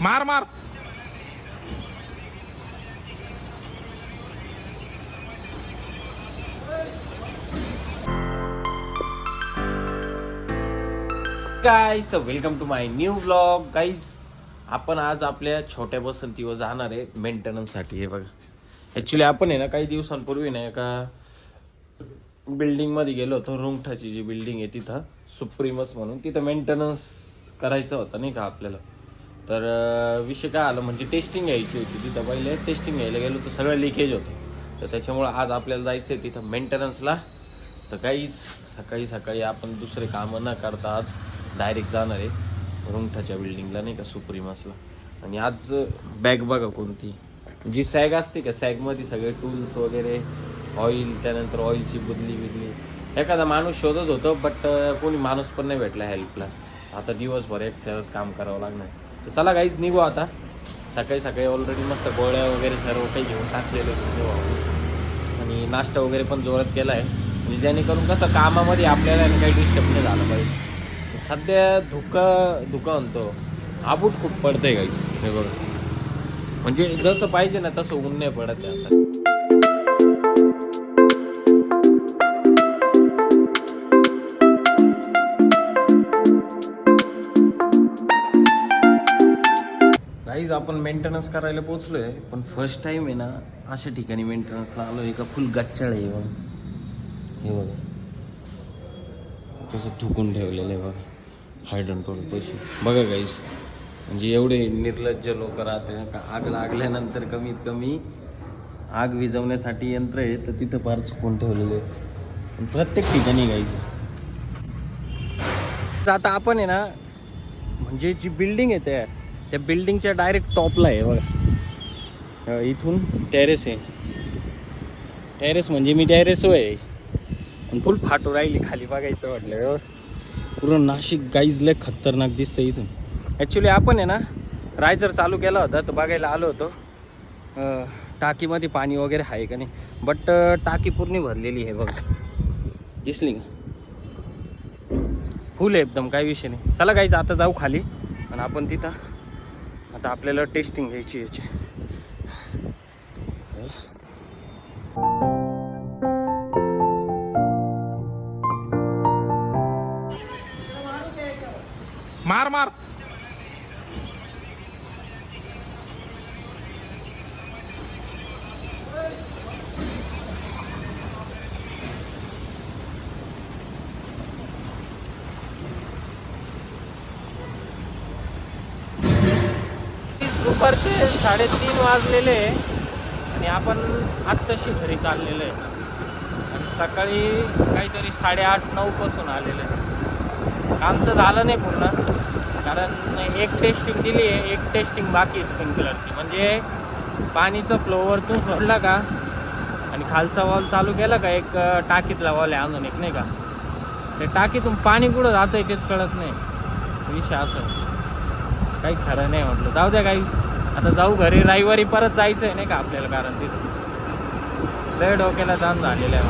मार मार. Guys welcome to my new vlog. Guys आपण आज आपल्या छोट्या बसंतीवर जाणार आहे मेंटेनन्ससाठी. हे बघा, ॲक्च्युली आपण आहे ना काही दिवसांपूर्वी ना एका बिल्डिंगमध्ये गेलो होतो. रुंगठाची जी बिल्डिंग आहे तिथं सुप्रीमस म्हणून, तिथं मेंटेनन्स करायचं होतं नाही का आपल्याला. तर विषय काय आलं म्हणजे टेस्टिंग घ्यायची होती तिथं. पहिले टेस्टिंग घ्यायला गेलो तर सगळं लिकेज होतं. तर त्याच्यामुळं आज आपल्याला जायचं आहे तिथं मेंटेनन्सला. तर काहीच सकाळी सकाळी आपण दुसरे कामं न करता आज डायरेक्ट जाणार आहे रुंगठाच्या बिल्डिंगला नाही का सुप्रीमसला. आणि आज बॅग बघा कोणती, जी सॅग असते का सॅगमध्ये सगळे टूल्स वगैरे, ऑइल, त्यानंतर ऑइलची बिदली. एखादा माणूस शोधत होतो बट कोणी माणूस पण नाही भेटला हेल्पला. आता दिवसभर एकट्याच काम करावं लागणार. तर चला काहीच निघू आता. सकाळी सकाळी ऑलरेडी मस्त गोळ्या वगैरे सर्व काही घेऊन टाकलेले आणि नाश्ता वगैरे पण जोरात केला आहे, म्हणजे जेणेकरून कसं कामामध्ये आपल्याला काही डिस्टर्ब नाही झालं पाहिजे. सध्या धुका म्हणतो आबूट खूप पडतंय गाईस. हे बघा, म्हणजे जसं पाहिजे ना तसं ऊन नाही पडत आहे आता. गाईज आपण मेंटेनन्स करायला पोहोचलोय, पण फर्स्ट टाइम आहे ना अशा ठिकाणी मेंटेनन्सला आलो. एका फुल गच्चाळ आहे बघा. हे बघा कसं थुकून ठेवलेलं आहे बघा. हायड्रंट पैसे बघा गाईज, म्हणजे एवढे निर्लज्ज लोक राहते का. आग लागल्यानंतर कमीत कमी आग विझवण्यासाठी यंत्र आहे, तर तिथं फार चुकून ठेवलेले आहे प्रत्येक ठिकाणी गाईज. आता आपण आहे ना म्हणजे जी बिल्डिंग आहे त्या बिल्डिंगच्या डायरेक्ट टॉपला आहे बघा. इथून टेरेस आहे. टेरेस म्हणजे मी टेरेसवर आहे आणि फुल फाटू राहिली खाली बघायचं म्हटलं. पूर्ण नाशिक गाईज लय खतरनाक दिसतं इथून. ॲक्च्युली आपण आहे ना रायझर चालू केला होता तर बघायला आलो होतो टाकीमध्ये पाणी वगैरे आहे का नाही. बट टाकी पूर्ण भरलेली आहे बघा, दिसली का. फुल आहे एकदम, काही विषय नाही. चला गाईज आता जाऊ खाली आणि आपण तिथं आता आपल्याला टेस्टिंग घ्यायची याची. मार मार. दुपारचे 3:30 वाजलेले आणि आपण आत्ताशी घरी चाललेलो आहे. आणि सकाळी काहीतरी 8:30-9 पासून आलेलं आहे. काम तर झालं नाही पूर्ण, कारण एक टेस्टिंग दिली आहे, एक टेस्टिंग बाकी स्प्रिंकलरची. म्हणजे पाणीचा फ्लो वरतून सोडला का आणि खालचा वॉल चालू केला का, एक टाकीतला वॉल आहे अजून एक नाही का, ते टाकीतून पाणी कुठं जातं आहे तेच कळत नाही. विषय असं काही खरं नाही. म्हटलं जाऊ द्या काही, आता जाऊ घरी. रविवारी परत जायचं आहे नाही का आपल्याला, कारण तिथं लय डोक्याला ताण झालेलं आहे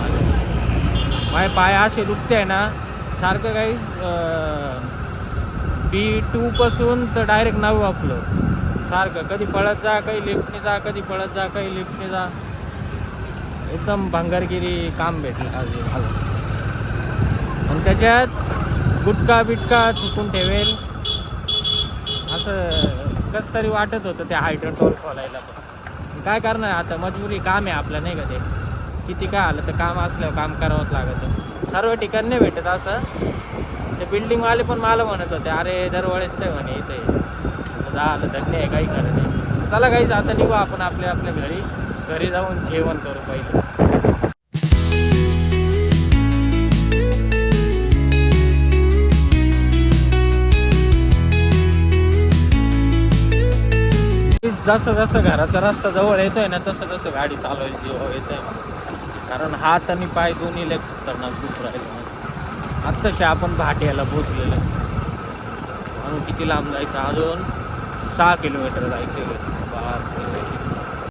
माझे पाय असे दुखते आहे ना सारखं. काही B2 पासून तर डायरेक्ट 9वा फ्लोर सारखं. कधी पळत जा, काही लिफ्टने जा, कधी पळत जा, काही लिफ्टने जा. एकदम भंगारगिरी काम भेटलं आज. आणि त्याच्यात गुटखा बिटका चुकून ठेवेल असं कसं तरी वाटत होतं त्या हायड्रंट टोल खोलायला. पण काय करणार आता, मजबुरी, काम आहे आपलं नाही का. ते किती काय आलं तर काम असल्यावर काम करावंच लागतं. सर्व ठिकाणी नाही भेटत असं. ते बिल्डिंगवाले पण मला म्हणत होते अरे दरवेळेस ते म्हणे इथे झालं धन्य आहे, काही खरं नाही. चला काहीच आता निघू आपण आपल्या घरी जाऊन जेवण करू पहिले. जसं जसं घराचा रस्ता जवळ येतोय ना तसं तसं गाडी चालवायची जीव येतोय. कारण हात आणि पाय दोन्ही लय खतरनाक दुख राहिले. आत्ताशी आपण भाट्याला पोचलेलं म्हणून किती लांब जायचं, अजून 6 किलोमीटर जायचं.